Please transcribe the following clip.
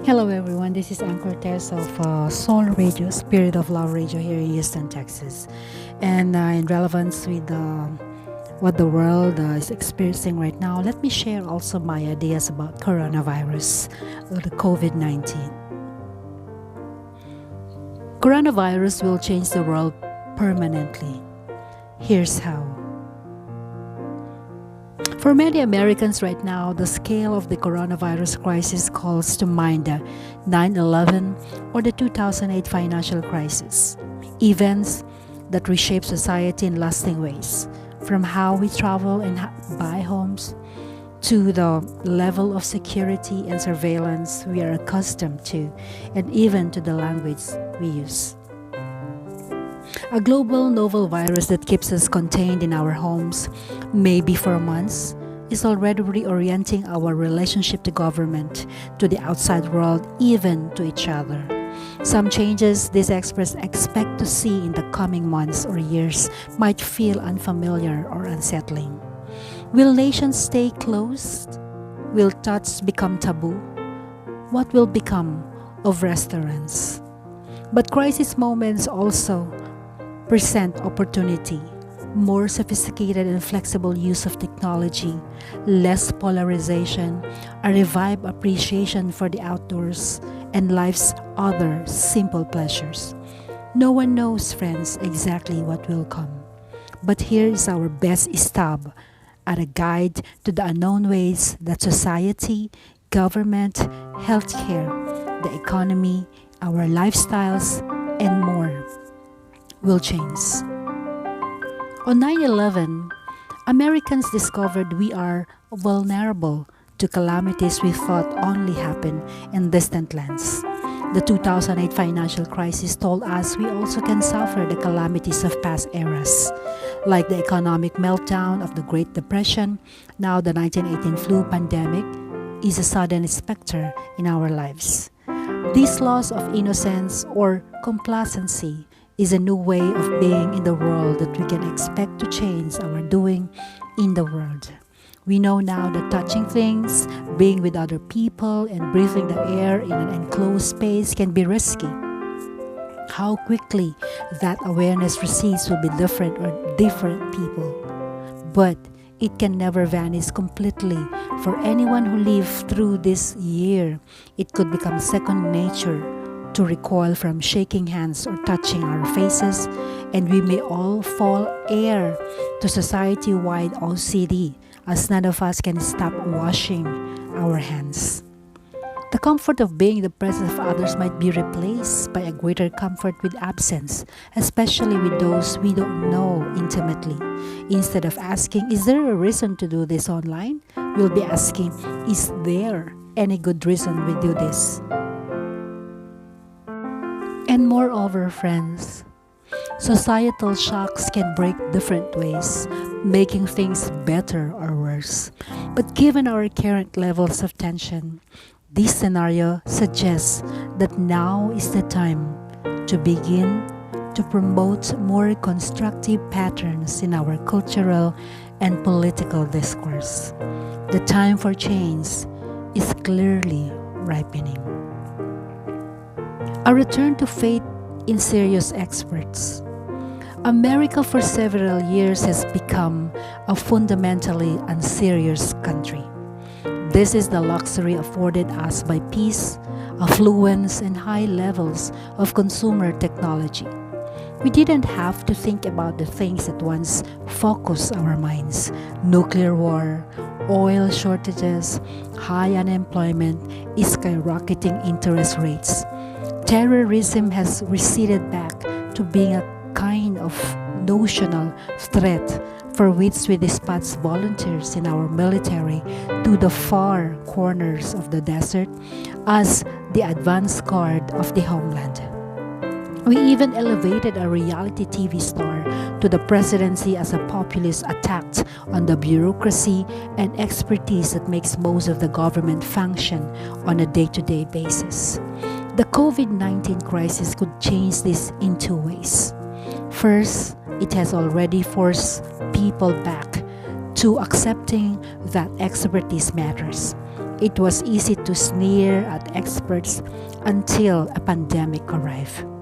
Hello everyone, this is Ann Cortez of Soul Radio, Spirit of Love Radio here in Houston, Texas. And in relevance with what the world is experiencing right now, let me share also my ideas about coronavirus, or the COVID-19. Coronavirus will change the world permanently. Here's how. For many Americans right now, the scale of the coronavirus crisis calls to mind the 9/11 or the 2008 financial crisis, events that reshape society in lasting ways, from how we travel and buy homes to the level of security and surveillance we are accustomed to, and even to the language we use. A global novel virus that keeps us contained in our homes, maybe for months, is already reorienting our relationship to government, to the outside world, even to each other. Some changes these experts expect to see in the coming months or years might feel unfamiliar or unsettling. Will nations stay closed? Will touch become taboo? What will become of restaurants? But crisis moments also present opportunity, more sophisticated and flexible use of technology, less polarization, a revived appreciation for the outdoors, and life's other simple pleasures. No one knows, friends, exactly what will come. But here is our best stab at a guide to the unknown ways that society, government, healthcare, the economy, our lifestyles, and more will change. On 9/11, Americans discovered we are vulnerable to calamities we thought only happened in distant lands. The 2008 financial crisis told us we also can suffer the calamities of past eras, like the economic meltdown of the Great Depression. Now the 1918 flu pandemic is a sudden specter in our lives. This loss of innocence or complacency is a new way of being in the world that we can expect to change our doing in the world. We know now that touching things, being with other people, and breathing the air in an enclosed space can be risky. How quickly that awareness recedes will be different or different people. But it can never vanish completely. For anyone who lived through this year, it could become second nature to recoil from shaking hands or touching our faces, and we may all fall heir to society-wide OCD, as none of us can stop washing our hands. The comfort of being in the presence of others might be replaced by a greater comfort with absence, especially with those we don't know intimately. Instead of asking, is there a reason to do this online? We'll be asking, is there any good reason we do this? And moreover, friends, societal shocks can break different ways, making things better or worse. But given our current levels of tension, this scenario suggests that now is the time to begin to promote more constructive patterns in our cultural and political discourse. The time for change is clearly ripening. A return to faith in serious experts. America for several years has become a fundamentally unserious country. This is the luxury afforded us by peace, affluence, and high levels of consumer technology. We didn't have to think about the things that once focused our minds: nuclear war, oil shortages, high unemployment, skyrocketing interest rates. Terrorism has receded back to being a kind of notional threat for which we dispatch volunteers in our military to the far corners of the desert as the advance guard of the homeland. We even elevated a reality TV star to the presidency as a populist attack on the bureaucracy and expertise that makes most of the government function on a day-to-day basis. The COVID-19 crisis could change this in two ways. First, it has already forced people back to accepting that expertise matters. It was easy to sneer at experts until a pandemic arrived.